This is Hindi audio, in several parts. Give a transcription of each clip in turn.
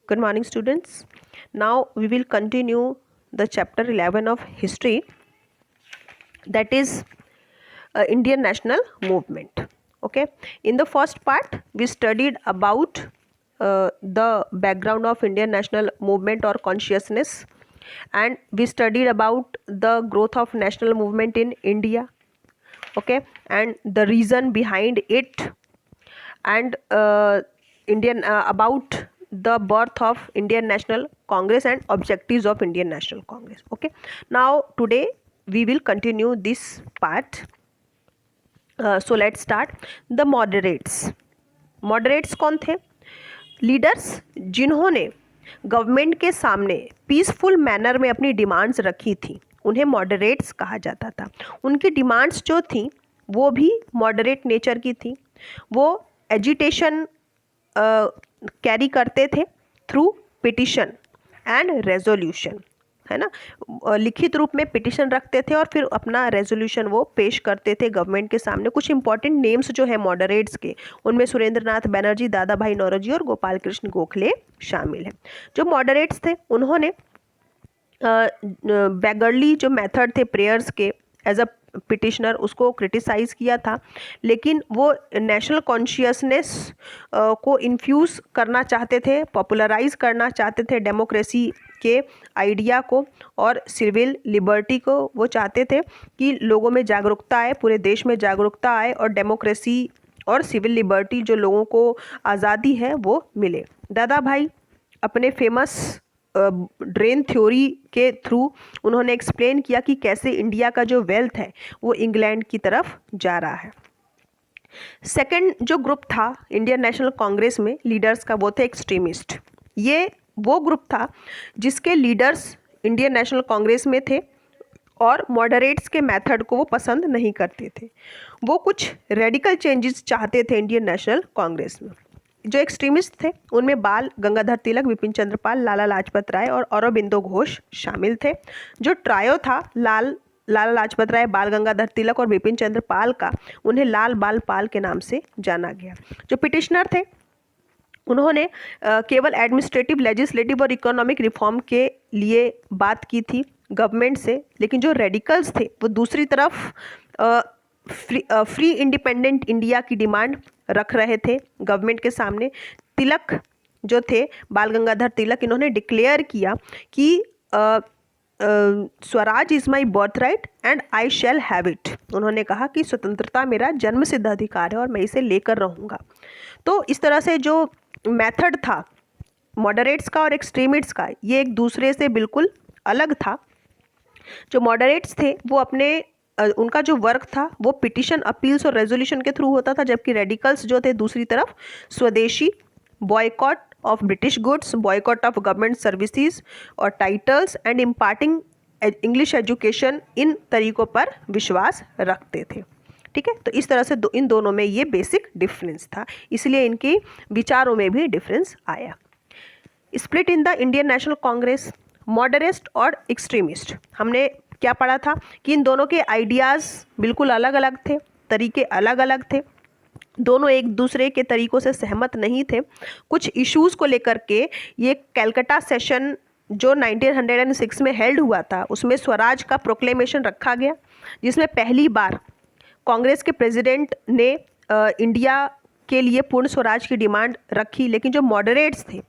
Good morning, students. Now we will continue the chapter 11 of history, that is Indian national movement. Okay, in the first part we studied about the background of Indian national movement or consciousness, and we studied about the growth of national movement in India. Okay, and the reason behind it, and about the birth of Indian National Congress and objectives of Indian National Congress. Okay, now today we will continue this part. So let's start. The moderates कौन थे? लीडर्स जिन्होंने गवर्नमेंट के सामने पीसफुल मैनर में अपनी डिमांड्स रखी थी, उन्हें मॉडरेट्स कहा जाता था. उनकी डिमांड्स जो थी वो भी मॉडरेट नेचर की थी. वो एजिटेशन कैरी करते थे थ्रू पिटिशन एंड रेजोल्यूशन, है ना. लिखित रूप में पिटिशन रखते थे और फिर अपना रेजोल्यूशन वो पेश करते थे गवर्नमेंट के सामने. कुछ इंपॉर्टेंट नेम्स जो है मॉडरेट्स के, उनमें सुरेंद्रनाथ बनर्जी, दादा भाई नौरोजी और गोपाल कृष्ण गोखले शामिल हैं. जो मॉडरेट्स थे उन्होंने बैगरली जो मेथड थे प्रेयर्स के एज अ पिटिशनर, उसको क्रिटिसाइज़ किया था, लेकिन वो नेशनल कॉन्शियसनेस को इन्फ्यूज़ करना चाहते थे, पॉपुलराइज करना चाहते थे डेमोक्रेसी के आइडिया को और सिविल लिबर्टी को. वो चाहते थे कि लोगों में जागरूकता आए, पूरे देश में जागरूकता आए और डेमोक्रेसी और सिविल लिबर्टी जो लोगों को आज़ादी है वो मिले. दादा भाई अपने फेमस ड्रेन थ्योरी के थ्रू उन्होंने एक्सप्लेन किया कि कैसे इंडिया का जो वेल्थ है वो इंग्लैंड की तरफ जा रहा है. सेकंड जो ग्रुप था इंडियन नेशनल कांग्रेस में लीडर्स का, वो थे एक्सट्रीमिस्ट. ये वो ग्रुप था जिसके लीडर्स इंडियन नेशनल कांग्रेस में थे और मॉडरेट्स के मेथड को वो पसंद नहीं करते थे. वो कुछ रेडिकल चेंजेस चाहते थे इंडियन नेशनल कांग्रेस में. जो एक्सट्रीमिस्ट थे उनमें बाल गंगाधर तिलक, विपिन चंद्र पाल, लाला लाजपत राय और अरबिंदो घोष शामिल थे. जो ट्रायो था लाला लाजपत राय, बाल गंगाधर तिलक और विपिन चंद्र पाल का, उन्हें लाल बाल पाल के नाम से जाना गया. जो पिटिशनर थे उन्होंने केवल एडमिनिस्ट्रेटिव, लेजिस्लेटिव और इकोनॉमिक रिफॉर्म के लिए बात की थी गवर्नमेंट से, लेकिन जो रेडिकल्स थे वो दूसरी तरफ फ्री इंडिपेंडेंट इंडिया की डिमांड रख रहे थे गवर्नमेंट के सामने. तिलक जो थे, बाल गंगाधर तिलक, इन्होंने डिक्लेयर किया कि Swaraj is my birth right and I shall have it. उन्होंने कहा कि स्वतंत्रता मेरा जन्म सिद्ध अधिकार है और मैं इसे लेकर रहूँगा. तो इस तरह से जो मेथड था मॉडरेट्स का और एक्सट्रीमिस्ट्स का, ये एक दूसरे से बिल्कुल अलग था. जो मॉडरेट्स थे वो अपने उनका जो वर्क था वो पिटिशन, अपील्स और रेजोल्यूशन के थ्रू होता था, जबकि रेडिकल्स जो थे दूसरी तरफ swadeshi, boycott of British goods, boycott of government services और titles and imparting English education, इन तरीकों पर विश्वास रखते थे. ठीक है, तो इस तरह से इन दोनों में ये बेसिक डिफरेंस था, इसलिए इनके विचारों में भी डिफरेंस आया. Split in the Indian National Congress, moderate और एक्सट्रीमिस्ट. हमने क्या पढ़ा था कि इन दोनों के आइडियाज़ बिल्कुल अलग अलग थे, तरीके अलग अलग थे, दोनों एक दूसरे के तरीक़ों से सहमत नहीं थे. कुछ इश्यूज़ को लेकर के ये कैलकाटा सेशन जो 1906 में हेल्ड हुआ था, उसमें स्वराज का प्रोक्लेमेशन रखा गया, जिसमें पहली बार कांग्रेस के प्रेसिडेंट ने इंडिया के लिए पूर्ण स्वराज की डिमांड रखी. लेकिन जो मॉडरेट्स थे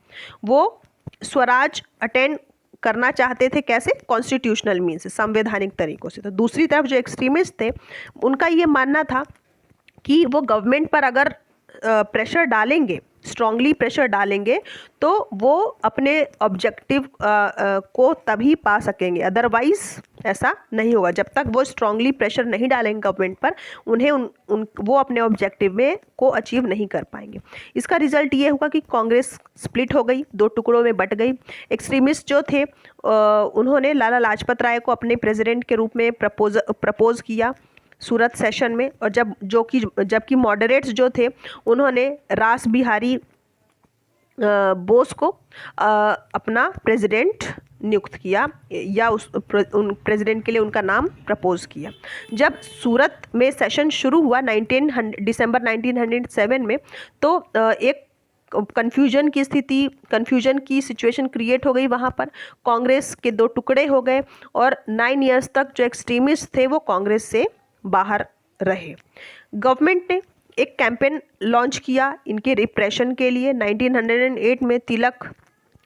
वो स्वराज अटेंड करना चाहते थे, कैसे? कॉन्स्टिट्यूशनल मीन्स, संवैधानिक तरीक़ों से. तो दूसरी तरफ जो एक्सट्रीमिस्ट थे उनका ये मानना था कि वो गवर्नमेंट पर अगर प्रेशर डालेंगे, स्ट्रांगली प्रेशर डालेंगे, तो वो अपने ऑब्जेक्टिव को तभी पा सकेंगे, अदरवाइज ऐसा नहीं होगा. जब तक वो स्ट्रांगली प्रेशर नहीं डालेंगे गवर्नमेंट पर, उन्हें वो अपने ऑब्जेक्टिव में को अचीव नहीं कर पाएंगे. इसका रिजल्ट ये होगा कि कांग्रेस स्प्लिट हो गई, दो टुकड़ों में बट गई. एक्सट्रीमिस्ट जो थे उन्होंने लाला लाजपत राय को अपने प्रेसिडेंट के रूप में प्रपोज किया सूरत सेशन में, और जबकि मॉडरेट्स जो थे उन्होंने रास बिहारी बोस को अपना प्रेसिडेंट नियुक्त किया या उन प्रेसिडेंट के लिए उनका नाम प्रपोज किया. जब सूरत में सेशन शुरू हुआ दिसंबर 1907 में, तो एक कन्फ्यूजन की सिचुएशन क्रिएट हो गई वहाँ पर। कांग्रेस के दो टुकड़े हो गए और 9 इयर्स तक जो एक्सट्रीमिस्ट थे वो कांग्रेस से बाहर रहे। गवर्नमेंट ने एक कैंपेन लॉन्च किया इनके रिप्रेशन के लिए। 1908 में तिलक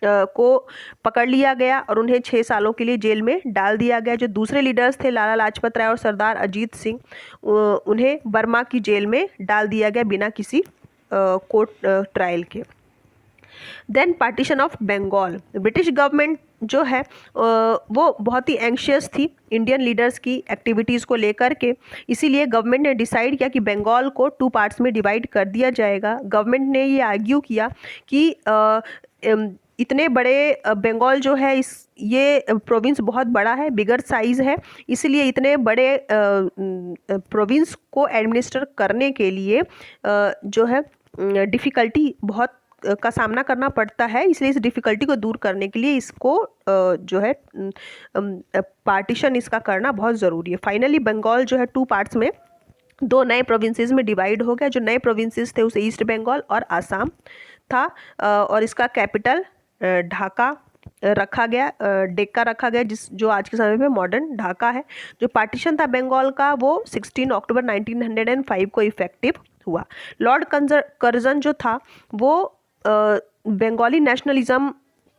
को पकड़ लिया गया और उन्हें 6 सालों के लिए जेल में डाल दिया गया। जो दूसरे लीडर्स थे लाला लाजपत राय और सरदार अजीत सिंह, उन्हें बर्मा की जेल में डाल दिया गया बिना किसी कोर्ट ट्रायल के। Then partition of Bengal. British government जो है वो बहुत ही एंशियस थी इंडियन लीडर्स की एक्टिविटीज़ को लेकर के, इसीलिए गवर्नमेंट ने डिसाइड किया कि बंगाल को 2 पार्ट्स में डिवाइड कर दिया जाएगा। गवर्नमेंट ने ये आर्ग्यू किया कि इतने बड़े बंगाल जो है ये प्रोविंस बहुत बड़ा है, बिगर साइज़ है, इसलिए इतने बड़े प्रोविंस को एडमिनिस्टर करने के लिए जो है डिफ़िकल्टी बहुत का सामना करना पड़ता है। इसलिए इस डिफ़िकल्टी को दूर करने के लिए इसको जो है पार्टीशन इसका करना बहुत ज़रूरी है। फाइनली बंगाल जो है 2 पार्ट्स में 2 नए प्रोविंसेस में डिवाइड हो गया। जो नए प्रोविंसेस थे उसे ईस्ट बंगाल और आसाम था और इसका कैपिटल ढाका रखा गया, डेक्का रखा गया, जो आज के समय में मॉडर्न ढाका है। जो पार्टीशन था बंगाल का वो 16 अक्टूबर 1905 को इफेक्टिव हुआ। लॉर्ड कर्जन जो था वो बंगाली नेशनलिज्म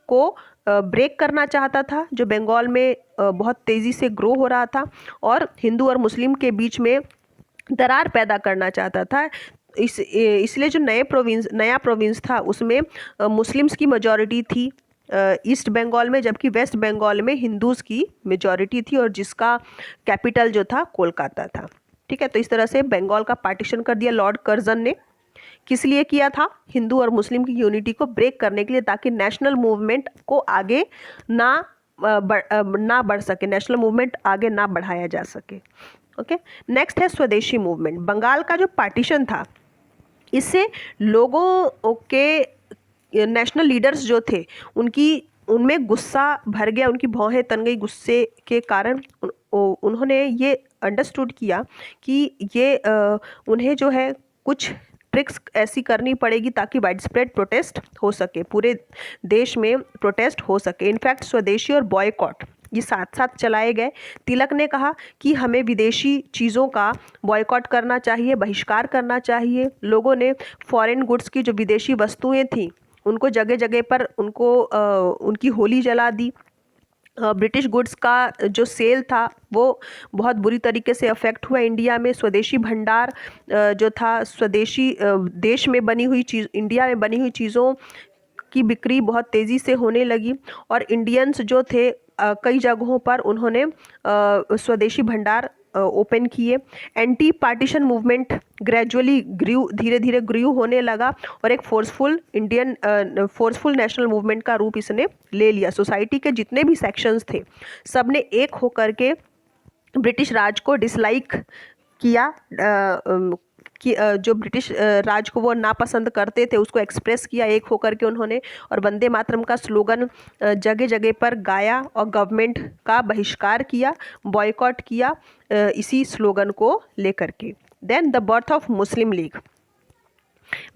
को ब्रेक करना चाहता था, जो बंगाल में बहुत तेज़ी से ग्रो हो रहा था और हिंदू और मुस्लिम के बीच में दरार पैदा करना चाहता था। इसलिए जो नया प्रोविंस था उसमें मुस्लिम्स की मेजॉरिटी थी ईस्ट बंगाल में, जबकि वेस्ट बंगाल में हिंदूज़ की मेजॉरिटी थी और जिसका कैपिटल जो था कोलकाता था। ठीक है, तो इस तरह से बंगाल का पार्टीशन कर दिया लॉर्ड कर्जन ने। किस लिए किया था? हिंदू और मुस्लिम की यूनिटी को ब्रेक करने के लिए, ताकि नेशनल मूवमेंट को आगे ना बढ़ सके, नेशनल मूवमेंट आगे ना बढ़ाया जा सके। ओके, नेक्स्ट है स्वदेशी मूवमेंट। बंगाल का जो पार्टीशन था इससे लोगों के नेशनल लीडर्स जो थे उनमें गुस्सा भर गया, उनकी भौहें तन गई गुस्से के कारण। उन्होंने ये अंडरस्टूड किया कि ये उन्हें जो है कुछ ट्रिक्स ऐसी करनी पड़ेगी ताकि वाइड स्प्रेड प्रोटेस्ट हो सके, पूरे देश में प्रोटेस्ट हो सके। इनफैक्ट स्वदेशी और बॉयकॉट ये साथ साथ चलाए गए। तिलक ने कहा कि हमें विदेशी चीज़ों का बॉयकॉट करना चाहिए, बहिष्कार करना चाहिए। लोगों ने फॉरेन गुड्स की जो विदेशी वस्तुएं थीं उनको जगह जगह पर उनकी होली जला दी। ब्रिटिश गुड्स का जो सेल था वो बहुत बुरी तरीके से अफेक्ट हुआ इंडिया में। स्वदेशी भंडार जो था, स्वदेशी देश में बनी हुई चीज़, इंडिया में बनी हुई चीज़ों की बिक्री बहुत तेज़ी से होने लगी और इंडियंस जो थे कई जगहों पर उन्होंने स्वदेशी भंडार ओपन किए। एंटी पार्टीशन मूवमेंट ग्रेजुअली धीरे धीरे ग्रू होने लगा और एक फोर्सफुल नेशनल मूवमेंट का रूप इसने ले लिया। सोसाइटी के जितने भी सेक्शंस थे सब ने एक होकर के ब्रिटिश राज को डिसलाइक किया, कि जो ब्रिटिश राज को वो नापसंद करते थे उसको एक्सप्रेस किया एक होकर के उन्होंने, और वंदे मातरम का स्लोगन जगह जगह पर गाया और गवर्नमेंट का बहिष्कार किया, बॉयकॉट किया इसी स्लोगन को लेकर के। Then the birth of Muslim League.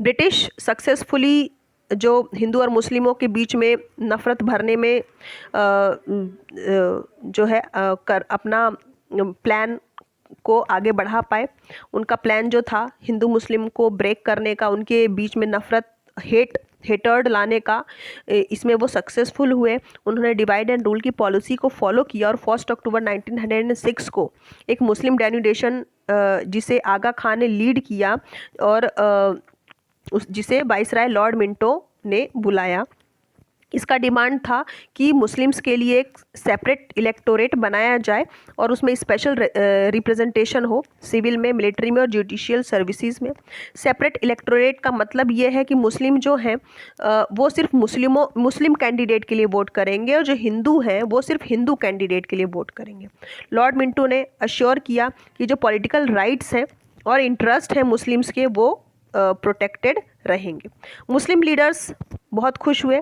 British successfully जो हिंदू और मुस्लिमों के बीच में नफ़रत भरने में जो है अपना प्लान को आगे बढ़ा पाए। उनका प्लान जो था हिंदू मुस्लिम को ब्रेक करने का, उनके बीच में नफ़रत हेटर्ड लाने का, इसमें वो सक्सेसफुल हुए। उन्होंने डिवाइड एंड रूल की पॉलिसी को फॉलो किया और 1 अक्टूबर 1906 को एक मुस्लिम डेन्यूडेशन जिसे आगा खान ने लीड किया और जिसे वाइसराय लॉर्ड मिंटो ने बुलाया। इसका डिमांड था कि मुस्लिम्स के लिए एक सेपरेट इलेक्टोरेट बनाया जाए और उसमें स्पेशल रिप्रेजेंटेशन हो, सिविल में, मिलिट्री में और जुडिशियल सर्विसेज में। सेपरेट इलेक्टोरेट का मतलब ये है कि मुस्लिम जो हैं वो सिर्फ मुस्लिम कैंडिडेट के लिए वोट करेंगे और जो हिंदू हैं वो सिर्फ हिंदू कैंडिडेट के लिए वोट करेंगे। लॉर्ड मिंटो ने अश्योर किया कि जो पॉलिटिकल राइट्स हैं और इंटरेस्ट हैं मुस्लिम्स के वो प्रोटेक्टेड रहेंगे। मुस्लिम लीडर्स बहुत खुश हुए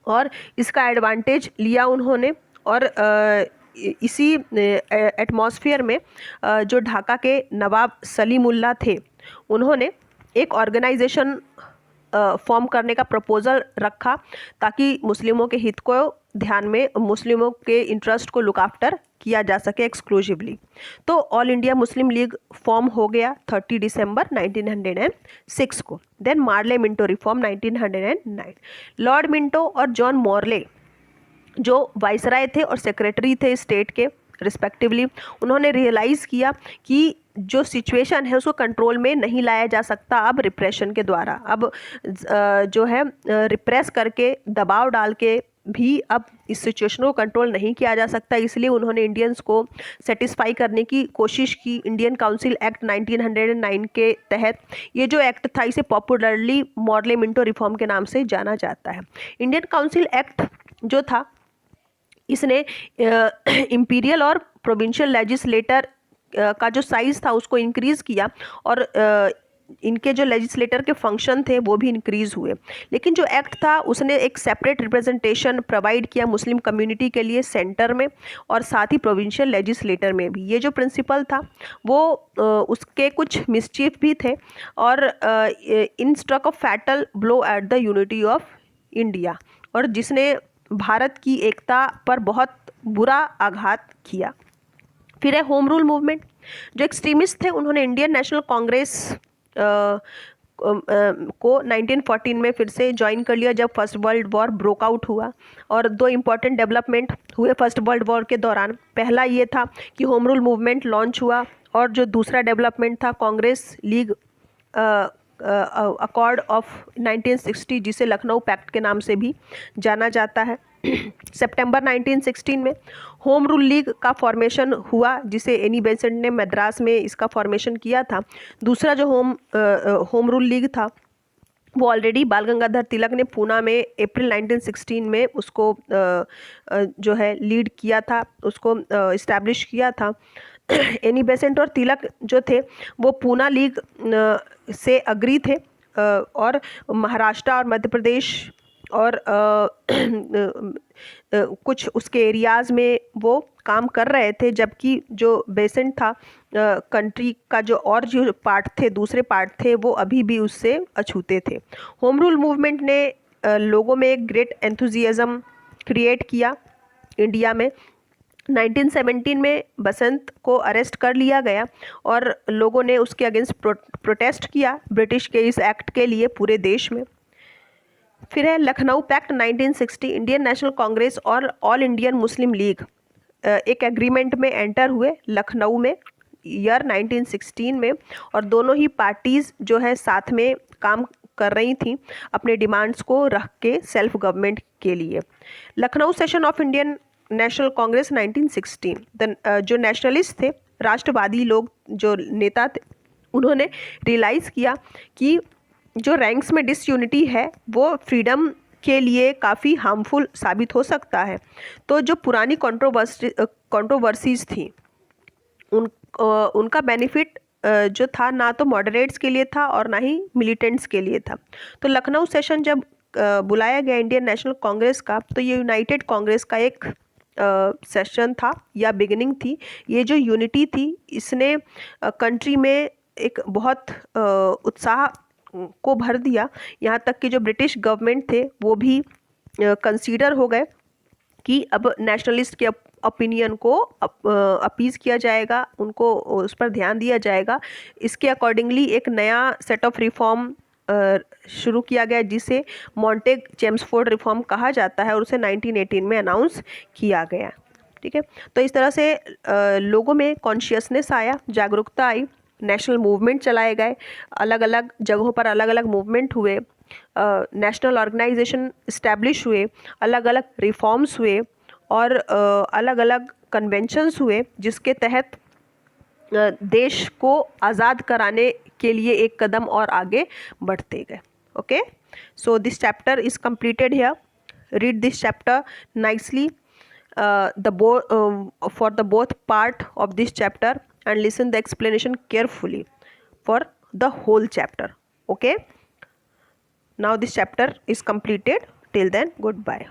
और इसका एडवांटेज लिया उन्होंने और इसी एटमॉस्फेयर में जो ढाका के नवाब सलीमुल्लाह थे उन्होंने एक ऑर्गेनाइजेशन फॉर्म करने का प्रपोजल रखा ताकि मुस्लिमों के हित को ध्यान में, मुस्लिमों के इंटरेस्ट को लुक आफ्टर किया जा सके एक्सक्लूसिवली। तो all India Muslim League form हो गया 30 दिसंबर 1906 को। Then Morley Minto reform 1909। Lord Minto और जॉन मॉर्ले जो वाइसराय थे और सेक्रेटरी थे स्टेट के रिस्पेक्टिवली, उन्होंने रियलाइज़ किया कि जो सिचुएशन है उसको कंट्रोल में नहीं लाया जा सकता अब रिप्रेशन के द्वारा। अब जो है रिप्रेस करके, दबाव डाल के भी अब इस सिचुएशन को कंट्रोल नहीं किया जा सकता। इसलिए उन्होंने इंडियंस को सेटिस्फाई करने की कोशिश की। इंडियन काउंसिल एक्ट 1909 के तहत ये जो एक्ट था इसे पॉपुलरली मॉर्ले मिंटो रिफॉर्म के नाम से जाना जाता है। इंडियन काउंसिल एक्ट जो था इसने इंपीरियल और प्रोविंशियल लेजिस्लेटर का जो साइज़ था उसको इंक्रीज़ किया और इनके जो लेजिस्लेटर के फंक्शन थे वो भी इंक्रीज़ हुए। लेकिन जो एक्ट था उसने एक सेपरेट रिप्रेजेंटेशन प्रोवाइड किया मुस्लिम कम्युनिटी के लिए सेंटर में और साथ ही प्रोविंशियल लेजिस्लेटर में भी। ये जो प्रिंसिपल था वो उसके कुछ मिसचीफ भी थे और in struck of fatal blow at the unity of India, और जिसने भारत की एकता पर बहुत बुरा आघात किया। फिर है होम रूल मूवमेंट। जो एक्सट्रीमिस्ट थे उन्होंने इंडियन नेशनल कांग्रेस को 1914 में फिर से ज्वाइन कर लिया जब first world war broke out हुआ। और दो इम्पॉर्टेंट डेवलपमेंट हुए फर्स्ट वर्ल्ड वॉर के दौरान। पहला ये था कि होम रूल मूवमेंट लॉन्च हुआ और जो दूसरा डेवलपमेंट था कांग्रेस लीग अकॉर्ड ऑफ 1960 जिसे लखनऊ पैक्ट के नाम से भी जाना जाता है। सितंबर 1916 में होम रूल लीग का फॉर्मेशन हुआ जिसे एनी बेसेंट ने मद्रास में इसका फॉर्मेशन किया था। दूसरा जो होम रूल लीग था वो ऑलरेडी बाल गंगाधर तिलक ने पूना में अप्रैल 1916 में उसको जो है लीड किया था, उसको इस्टेब्लिश किया था। एनी बेसेंट और तिलक जो थे वो पूना लीग से अग्री थे और महाराष्ट्र और मध्य प्रदेश और कुछ उसके एरियाज़ में वो काम कर रहे थे, जबकि जो बेसेंट था कंट्री का जो और जो पार्ट थे, दूसरे पार्ट थे, वो अभी भी उससे अछूते थे। होम रूल मूवमेंट ने लोगों में एक ग्रेट एंथुजियाज्म क्रिएट किया इंडिया में। 1917 में बसंत को अरेस्ट कर लिया गया और लोगों ने उसके अगेंस्ट प्रोटेस्ट किया ब्रिटिश के इस एक्ट के लिए पूरे देश में। फिर है Lucknow pact 1960। Indian National Congress और ऑल इंडियन मुस्लिम लीग एक एग्रीमेंट में एंटर हुए लखनऊ में ईयर 1916 में, और दोनों ही पार्टीज़ जो है साथ में काम कर रही थी अपने डिमांड्स को रख के सेल्फ गवर्नमेंट के लिए। Lucknow session of Indian National Congress 1916। जो नेशनलिस्ट थे, राष्ट्रवादी लोग, जो नेता थे, उन्होंने रियलाइज़ किया कि जो रैंक्स में डिसयूनिटी है वो फ्रीडम के लिए काफ़ी हार्मफुल साबित हो सकता है। तो जो पुरानी कंट्रोवर्सीज थी उनका बेनिफिट जो था ना तो मॉडरेट्स के लिए था और ना ही मिलिटेंट्स के लिए था। तो लखनऊ सेशन जब बुलाया गया इंडियन नेशनल कांग्रेस का, तो ये यूनाइटेड कांग्रेस का एक सेशन था या बिगिनिंग थी। ये जो यूनिटी थी इसने कंट्री में एक बहुत उत्साह को भर दिया। यहाँ तक कि जो ब्रिटिश गवर्नमेंट थे वो भी कंसीडर हो गए कि अब नेशनलिस्ट के ओपिनियन को अपीज़ किया जाएगा, उनको उस पर ध्यान दिया जाएगा। इसके अकॉर्डिंगली एक नया सेट ऑफ रिफॉर्म शुरू किया गया जिसे मॉन्टेग चेम्सफोर्ड रिफॉर्म कहा जाता है और उसे 1918 में अनाउंस किया गया। ठीक है, तो इस तरह से लोगों में कॉन्शियसनेस आया, जागरूकता आई, नेशनल मूवमेंट चलाए गए, अलग अलग जगहों पर अलग अलग मूवमेंट हुए, नेशनल ऑर्गेनाइजेशन इस्टेब्लिश हुए, अलग अलग रिफॉर्म्स हुए और अलग अलग कन्वेंशंस हुए जिसके तहत देश को आज़ाद कराने के लिए एक कदम और आगे बढ़ते गए। Okay, so this chapter is completed here. Read this chapter nicely for the both part of this chapter and listen the explanation carefully for the whole chapter. Okay, now this chapter is completed. Till then, goodbye.